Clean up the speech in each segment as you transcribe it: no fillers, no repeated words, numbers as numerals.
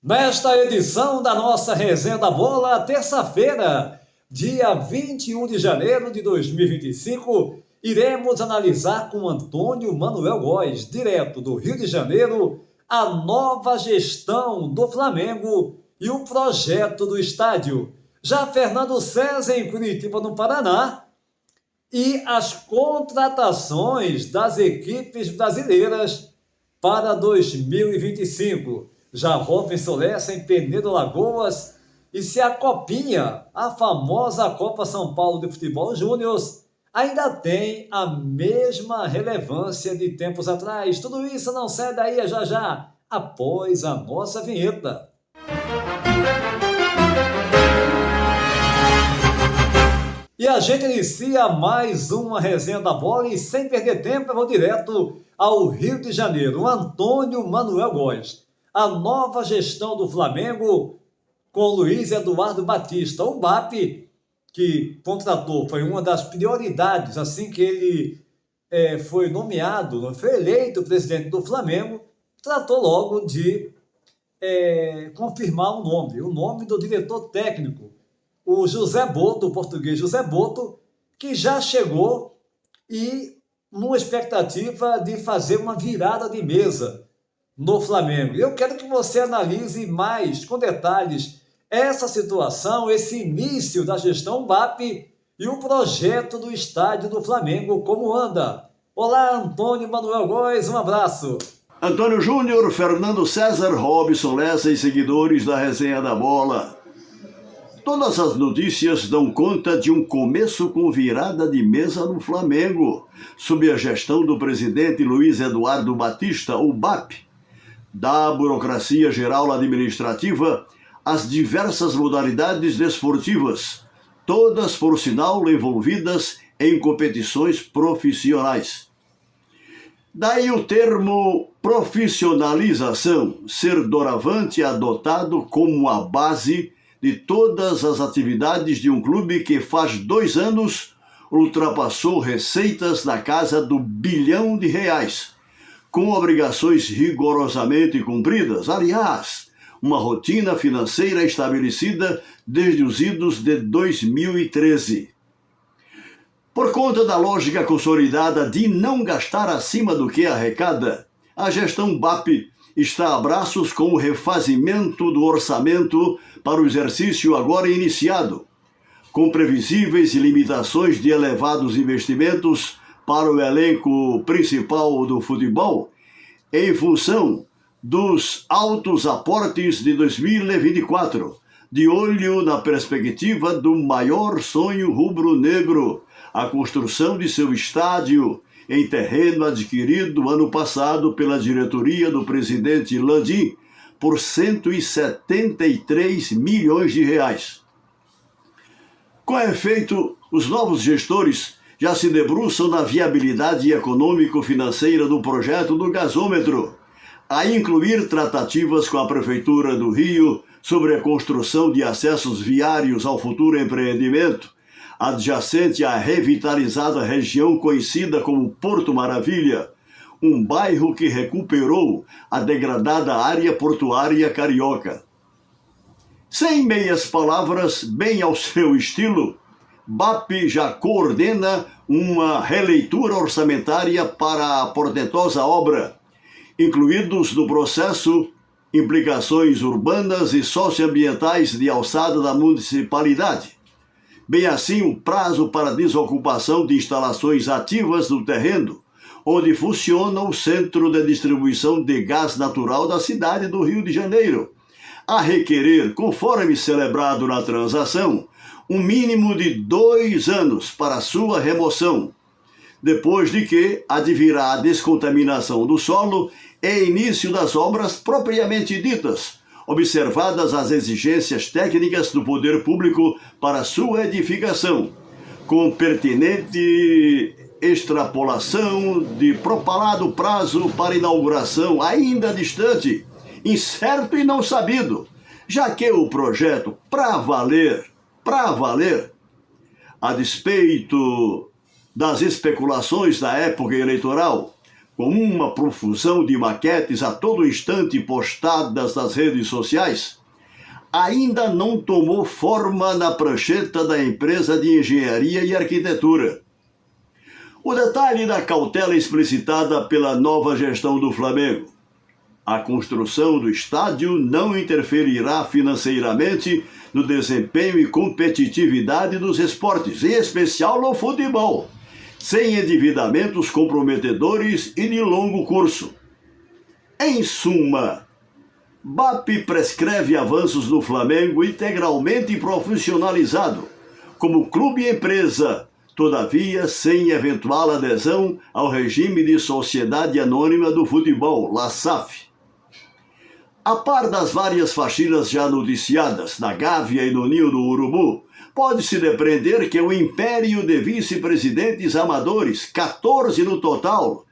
Nesta edição da nossa Resenha da Bola, terça-feira, dia 21 de janeiro de 2025, iremos analisar com Antônio Manuel Góes, direto do Rio de Janeiro, a nova gestão do Flamengo e o projeto do estádio. Já Fernando César, em Curitiba, no Paraná, e as contratações das equipes brasileiras para 2025. Já Robinson Lessa em Penedo, Lagoas, e se a Copinha, a famosa Copa São Paulo de Futebol Júnior, ainda tem a mesma relevância de tempos atrás. Tudo isso não sai daí já, após a nossa vinheta. E a gente inicia mais uma Resenha da Bola e sem perder tempo eu vou direto ao Rio de Janeiro. Antônio Manuel Góes. A nova gestão do Flamengo com Luiz Eduardo Batista. O BAP, que contratou, foi uma das prioridades assim que ele foi nomeado, foi eleito presidente do Flamengo, tratou logo de confirmar o nome do diretor técnico, o José Boto, o português José Boto, que já chegou e numa expectativa de fazer uma virada de mesa no Flamengo. Eu quero que você analise mais, com detalhes, essa situação, esse início da gestão BAP e o projeto do estádio do Flamengo, como anda. Olá, Antônio Manuel Góes, um abraço. Antônio Júnior, Fernando César, Robinson Lessa e seguidores da Resenha da Bola. Todas as notícias dão conta de um começo com virada de mesa no Flamengo, sob a gestão do presidente Luiz Eduardo Batista, o BAP. Da burocracia geral administrativa às diversas modalidades desportivas, todas, por sinal, envolvidas em competições profissionais. Daí o termo profissionalização ser doravante adotado como a base de todas as atividades de um clube que faz 2 anos ultrapassou receitas na casa do R$ 1 bilhão, com obrigações rigorosamente cumpridas. Aliás, uma rotina financeira estabelecida desde os idos de 2013. Por conta da lógica consolidada de não gastar acima do que arrecada, a gestão BAP está a braços com o refazimento do orçamento para o exercício agora iniciado, com previsíveis limitações de elevados investimentos para o elenco principal do futebol, em função dos altos aportes de 2024, de olho na perspectiva do maior sonho rubro-negro, a construção de seu estádio em terreno adquirido ano passado pela diretoria do presidente Landim por R$ 173 milhões. Com efeito, os novos gestores já se debruçam na viabilidade econômico-financeira do projeto do gasômetro, a incluir tratativas com a Prefeitura do Rio sobre a construção de acessos viários ao futuro empreendimento, adjacente à revitalizada região conhecida como Porto Maravilha, um bairro que recuperou a degradada área portuária carioca. Sem meias palavras, bem ao seu estilo, BAP já coordena uma releitura orçamentária para a portentosa obra, incluídos no processo implicações urbanas e socioambientais de alçada da municipalidade, bem assim o prazo para desocupação de instalações ativas do terreno, onde funciona o centro de distribuição de gás natural da cidade do Rio de Janeiro, a requerer, conforme celebrado na transação, um mínimo de 2 anos para sua remoção, depois de que advirá a descontaminação do solo e início das obras propriamente ditas, observadas as exigências técnicas do poder público para sua edificação, com pertinente extrapolação de propalado prazo para inauguração ainda distante, incerto e não sabido, já que o projeto, para valer, a despeito das especulações da época eleitoral, com uma profusão de maquetes a todo instante postadas nas redes sociais, ainda não tomou forma na prancheta da empresa de engenharia e arquitetura. O detalhe da cautela explicitada pela nova gestão do Flamengo: a construção do estádio não interferirá financeiramente no desempenho e competitividade dos esportes, em especial no futebol, sem endividamentos comprometedores e de longo curso. Em suma, BAP prescreve avanços no Flamengo integralmente profissionalizado, como clube e empresa, todavia sem eventual adesão ao regime de Sociedade Anônima do Futebol, la SAF. A par das várias faxinas já noticiadas na Gávea e no Ninho do Urubu, pode-se depreender que o império de vice-presidentes amadores, 14 no total,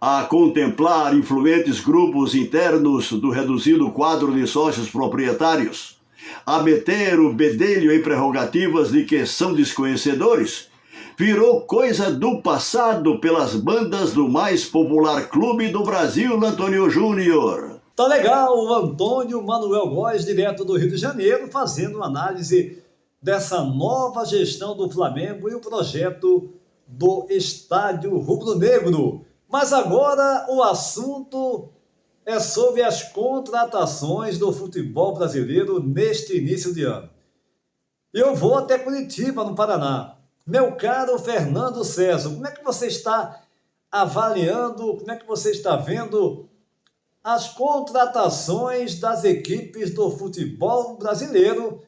a contemplar influentes grupos internos do reduzido quadro de sócios proprietários, a meter o bedelho em prerrogativas de que são desconhecedores, virou coisa do passado pelas bandas do mais popular clube do Brasil, Antônio Júnior. Tá legal, o Antônio Manuel Góes, direto do Rio de Janeiro, fazendo uma análise dessa nova gestão do Flamengo e o projeto do Estádio Rubro-Negro. Mas agora o assunto é sobre as contratações do futebol brasileiro neste início de ano. Eu vou até Curitiba, no Paraná. Meu caro Fernando César, como é que você está avaliando, como é que você está vendo as contratações das equipes do futebol brasileiro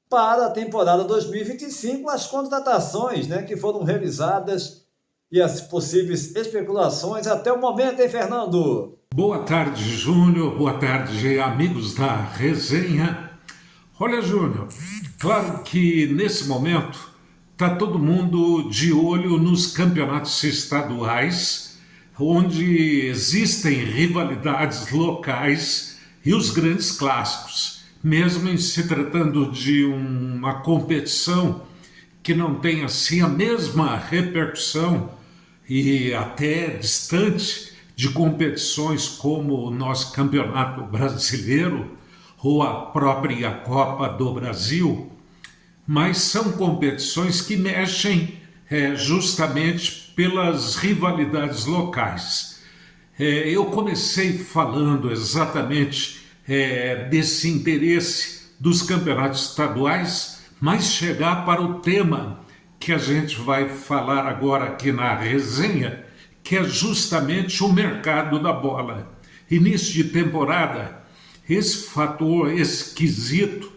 para a temporada 2025, as contratações, que foram realizadas e as possíveis especulações até o momento, hein, Fernando? Boa tarde, Júnior. Boa tarde, amigos da resenha. Olha, Júnior, claro que nesse momento está todo mundo de olho nos campeonatos estaduais, onde existem rivalidades locais e os grandes clássicos, mesmo em se tratando de uma competição que não tem assim a mesma repercussão e até distante de competições como o nosso Campeonato Brasileiro ou a própria Copa do Brasil, mas são competições que mexem justamente pelas rivalidades locais. Eu comecei falando exatamente desse interesse dos campeonatos estaduais, mas chegar para o tema que a gente vai falar agora aqui na resenha, que é justamente o mercado da bola. Início de temporada, esse fator, esse quesito,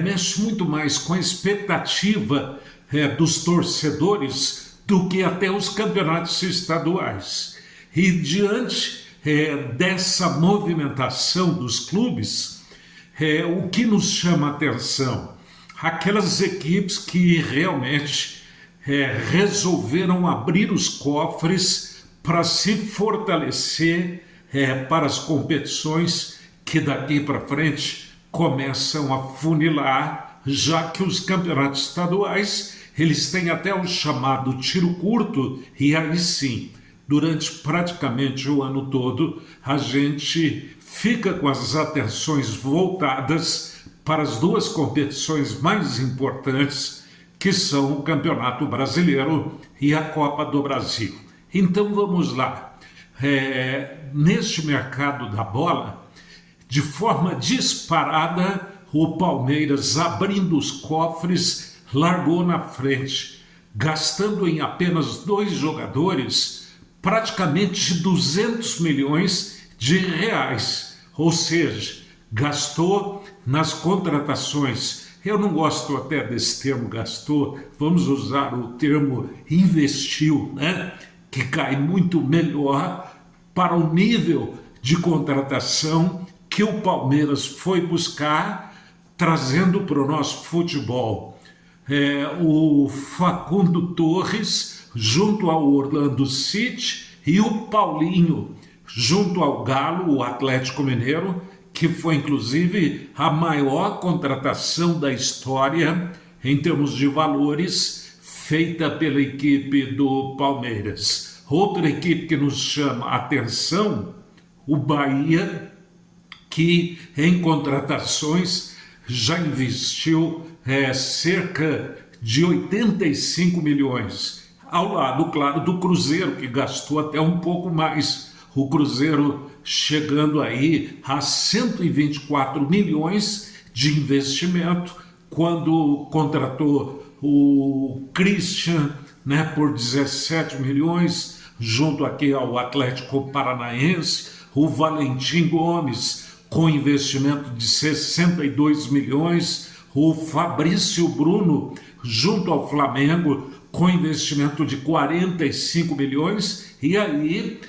mexe muito mais com a expectativa dos torcedores do que até os campeonatos estaduais. E diante dessa movimentação dos clubes, o que nos chama a atenção? Aquelas equipes que realmente resolveram abrir os cofres para se fortalecer para as competições que daqui para frente começam a funilar, já que os campeonatos estaduais eles têm até o chamado tiro curto, e aí sim, durante praticamente o ano todo, a gente fica com as atenções voltadas para as duas competições mais importantes, que são o Campeonato Brasileiro e a Copa do Brasil. Então vamos lá. Neste mercado da bola, de forma disparada, o Palmeiras, abrindo os cofres, largou na frente, gastando em apenas 2 jogadores praticamente 200 milhões de reais. Ou seja, gastou nas contratações. Eu não gosto até desse termo gastou, vamos usar o termo investiu, que cai muito melhor para o nível de contratação que o Palmeiras foi buscar, trazendo para o nosso futebol. O Facundo Torres junto ao Orlando City e o Paulinho junto ao Galo, o Atlético Mineiro, que foi inclusive a maior contratação da história em termos de valores feita pela equipe do Palmeiras. outra equipe que nos chama a atenção, o Bahia, que em contratações já investiu cerca de 85 milhões, ao lado, claro, do Cruzeiro, que gastou até um pouco mais. O Cruzeiro chegando aí a 124 milhões de investimento, quando contratou o Christian, né, por 17 milhões, junto aqui ao Atlético Paranaense, o Valentim Gomes, com investimento de 62 milhões, o Fabrício Bruno, junto ao Flamengo, com investimento de 45 milhões, e aí,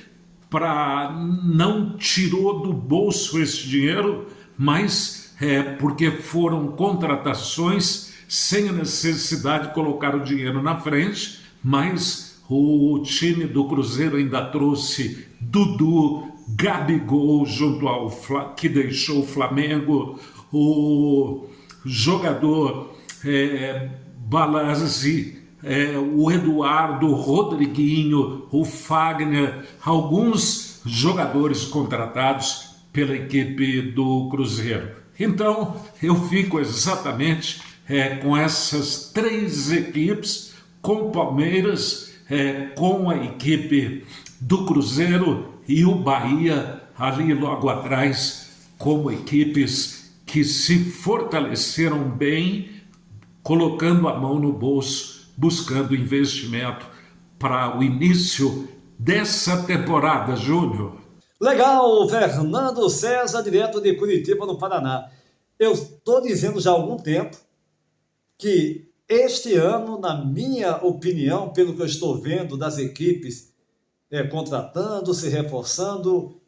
não tirou do bolso esse dinheiro, mas porque foram contratações sem a necessidade de colocar o dinheiro na frente, mas o time do Cruzeiro ainda trouxe Dudu, Gabigol, junto ao que deixou o Flamengo, o jogador Balazzi, o Eduardo, o Rodriguinho, o Fagner, alguns jogadores contratados pela equipe do Cruzeiro. Então, eu fico exatamente com essas três equipes, com o Palmeiras, com a equipe do Cruzeiro e o Bahia ali logo atrás, como equipes que se fortaleceram bem, colocando a mão no bolso, buscando investimento para o início dessa temporada, Júnior. Legal, Fernando César, direto de Curitiba, no Paraná. Eu estou dizendo já há algum tempo que este ano, na minha opinião, pelo que eu estou vendo das equipes contratando, se reforçando,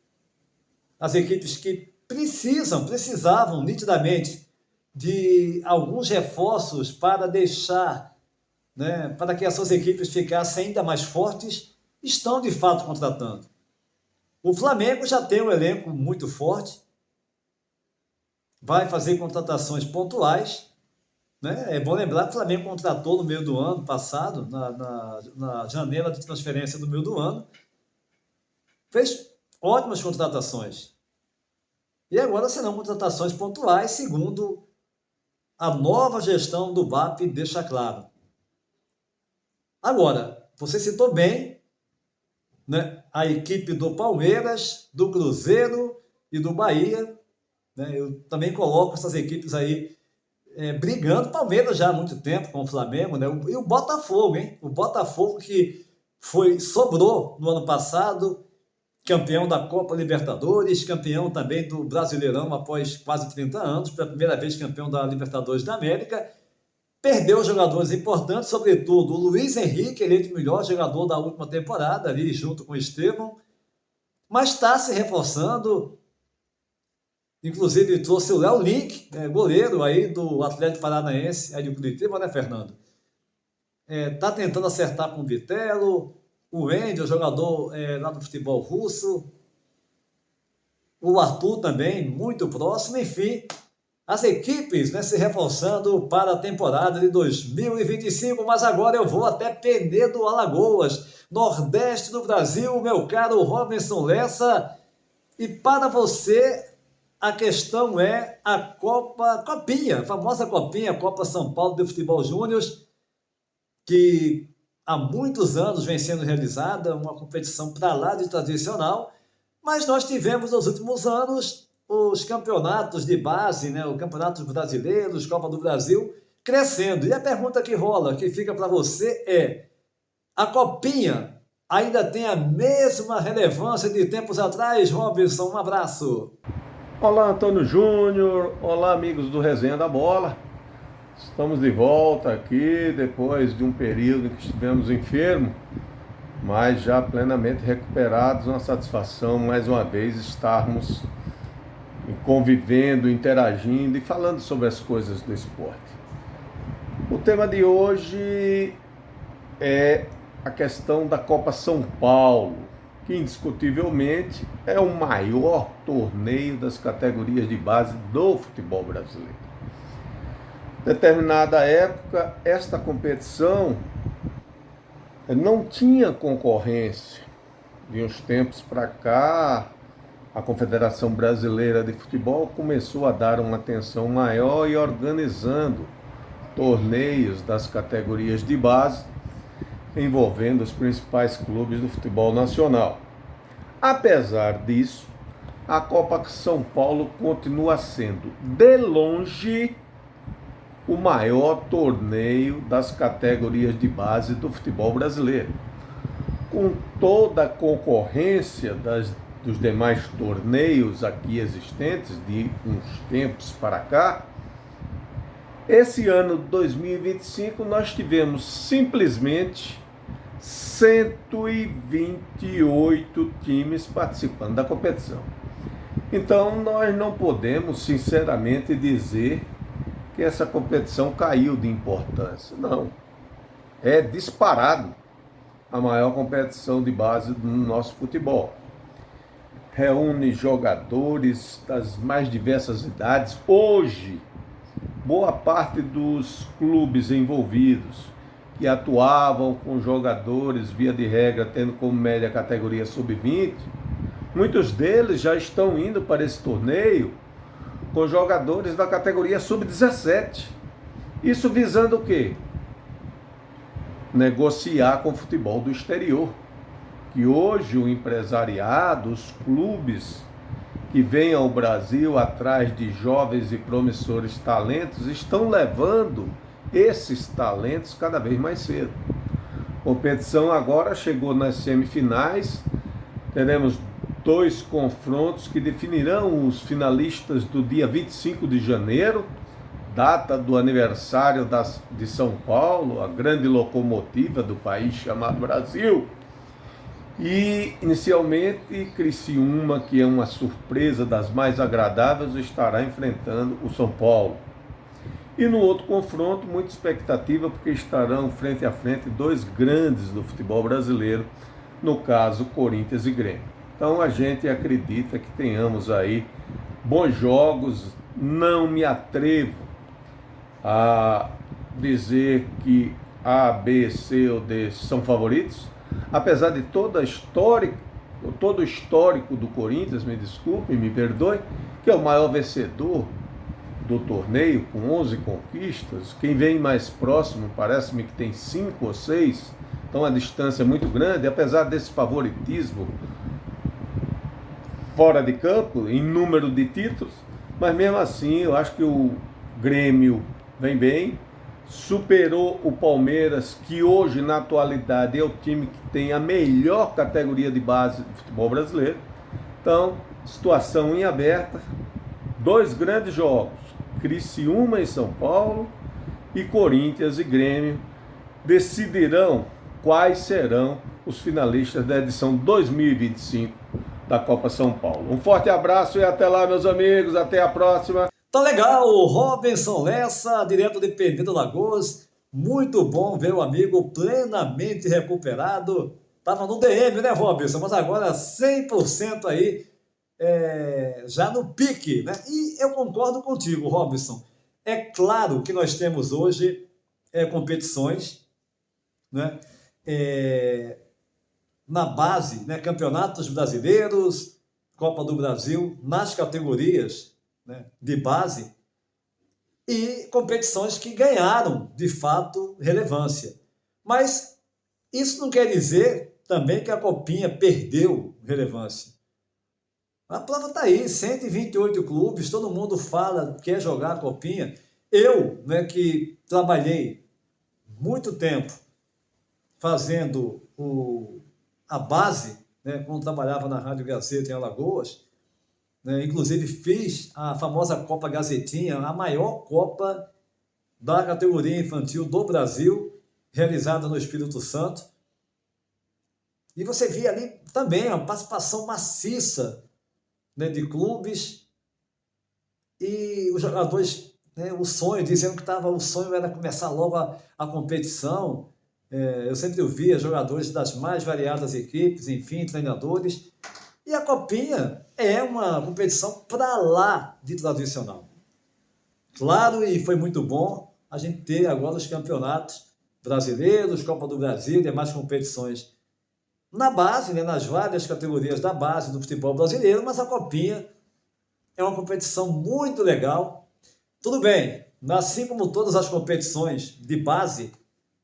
as equipes que precisavam nitidamente de alguns reforços para deixar, né, para que essas equipes ficassem ainda mais fortes, estão de fato contratando. O Flamengo já tem um elenco muito forte, vai fazer contratações pontuais, né? É bom lembrar que o Flamengo contratou no meio do ano passado, na janela de transferência do meio do ano, fez ótimas contratações. E agora serão contratações pontuais, segundo a nova gestão do BAP deixa claro. Agora, você citou bem, né, a equipe do Palmeiras, do Cruzeiro e do Bahia, né? Eu também coloco essas equipes aí brigando. Palmeiras já há muito tempo com o Flamengo, né? E o Botafogo, hein? O Botafogo que sobrou no ano passado, campeão da Copa Libertadores, campeão também do Brasileirão após quase 30 anos, pela primeira vez campeão da Libertadores da América. Perdeu jogadores importantes, sobretudo o Luiz Henrique, eleito o melhor jogador da última temporada, ali junto com o Estevão, mas está se reforçando. Inclusive trouxe o Léo Link, goleiro aí do Atlético Paranaense, aí de Curitiba, né, Fernando? Está tentando acertar com o Bitelo, o Wendel, jogador lá do futebol russo, o Arthur também, muito próximo, enfim. As equipes, né, se reforçando para a temporada de 2025, mas agora eu vou até Penedo, Alagoas, nordeste do Brasil, meu caro Robinson Lessa, e para você a questão é a Copinha, a famosa Copinha, a Copa São Paulo de Futebol Júnior, que há muitos anos vem sendo realizada, uma competição para lá de tradicional, mas nós tivemos nos últimos anos os campeonatos de base, né, os campeonatos brasileiros, Copa do Brasil, crescendo. E a pergunta que rola, que fica para você é: a Copinha ainda tem a mesma relevância de tempos atrás? Robinson, um abraço. Olá, Antônio Júnior, olá, amigos do Resenha da Bola. Estamos de volta aqui depois de um período em que estivemos enfermos, mas já plenamente recuperados. Uma satisfação mais uma vez estarmos convivendo, interagindo e falando sobre as coisas do esporte. O tema de hoje é a questão da Copa São Paulo, que indiscutivelmente é o maior torneio das categorias de base do futebol brasileiro. Em determinada época, esta competição não tinha concorrência. De uns tempos para cá, a Confederação Brasileira de Futebol começou a dar uma atenção maior e organizando torneios das categorias de base, envolvendo os principais clubes do futebol nacional. Apesar disso, a Copa São Paulo continua sendo, de longe, o maior torneio das categorias de base do futebol brasileiro. Com toda a concorrência dos demais torneios aqui existentes, de uns tempos para cá, esse ano de 2025 nós tivemos simplesmente 128 times participando da competição. Então nós não podemos sinceramente dizer que essa competição caiu de importância. Não. É disparado a maior competição de base do nosso futebol. Reúne jogadores das mais diversas idades. Hoje, boa parte dos clubes envolvidos que atuavam com jogadores, via de regra, tendo como média a categoria sub-20, muitos deles já estão indo para esse torneio com jogadores da categoria sub-17. Isso visando o quê? Negociar com o futebol do exterior. Que hoje o empresariado, os clubes que vêm ao Brasil atrás de jovens e promissores talentos, estão levando esses talentos cada vez mais cedo. A competição agora chegou nas semifinais, teremos 2 confrontos que definirão os finalistas do dia 25 de janeiro, data do aniversário de São Paulo, a grande locomotiva do país chamado Brasil. E, inicialmente, Criciúma, que é uma surpresa das mais agradáveis, estará enfrentando o São Paulo. E no outro confronto, muita expectativa, porque estarão frente a frente 2 grandes do futebol brasileiro, no caso, Corinthians e Grêmio. Então a gente acredita que tenhamos aí bons jogos. Não me atrevo a dizer que A, B, C ou D são favoritos, apesar de todo o histórico do Corinthians, me desculpe, me perdoe, que é o maior vencedor do torneio, com 11 conquistas. Quem vem mais próximo parece-me que tem 5 ou 6, então a distância é muito grande, apesar desse favoritismo fora de campo, em número de títulos, mas mesmo assim eu acho que o Grêmio vem bem, superou o Palmeiras, que hoje na atualidade é o time que tem a melhor categoria de base do futebol brasileiro. Então, situação em aberta, 2 grandes jogos, Criciúma e São Paulo e Corinthians e Grêmio, decidirão quais serão os finalistas da edição 2025 da Copa São Paulo. Um forte abraço e até lá, meus amigos, até a próxima. Tá legal, Robinson Lessa, direto de Pedreiro Lagoas. Muito bom ver o amigo plenamente recuperado. Tava no DM, né, Robinson? Mas agora 100% aí, já no pique, né? E eu concordo contigo, Robinson. É claro que nós temos hoje competições, né? Na base, né? Campeonatos brasileiros, Copa do Brasil, nas categorias, né, de base, e competições que ganharam, de fato, relevância. Mas isso não quer dizer também que a Copinha perdeu relevância. A prova está aí, 128 clubes, todo mundo fala, quer jogar a Copinha. Eu, né, que trabalhei muito tempo fazendo a base, né, quando trabalhava na Rádio Gazeta em Alagoas, né, inclusive fiz a famosa Copa Gazetinha, a maior Copa da categoria infantil do Brasil, realizada no Espírito Santo. E você via ali também a participação maciça, né, de clubes e os jogadores, né, o sonho, dizendo que o sonho era começar logo a competição. Eu sempre ouvia jogadores das mais variadas equipes, enfim, treinadores. E a Copinha é uma competição para lá de tradicional. Claro, e foi muito bom a gente ter agora os campeonatos brasileiros, Copa do Brasil, demais competições na base, né, nas várias categorias da base do futebol brasileiro, mas a Copinha é uma competição muito legal. Tudo bem, assim como todas as competições de base,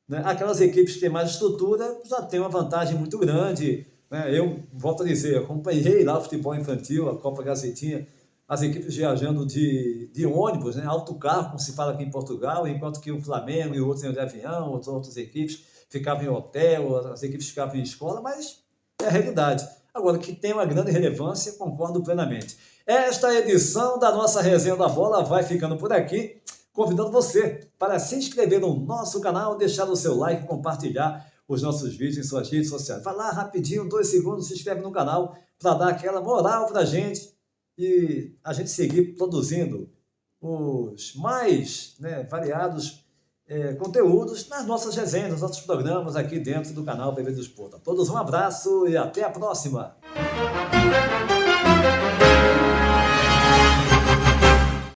né, aquelas equipes que têm mais estrutura já têm uma vantagem muito grande, né? Eu volto a dizer, acompanhei lá o futebol infantil, a Copa Gazetinha, as equipes viajando de ônibus, né, autocarro, como se fala aqui em Portugal, enquanto que o Flamengo e outros iam de avião, outras equipes ficavam em hotel, as equipes ficavam em escola, mas é a realidade. Agora, que tem uma grande relevância, concordo plenamente. Esta edição da nossa Resenha da Bola vai ficando por aqui, convidando você para se inscrever no nosso canal, deixar o seu like, compartilhar os nossos vídeos em suas redes sociais. Vai lá rapidinho, 2 segundos, se inscreve no canal para dar aquela moral para a gente e a gente seguir produzindo os mais, né, variados conteúdos nas nossas resenhas, nos nossos programas aqui dentro do canal Bebê do Esporte. A todos um abraço e até a próxima!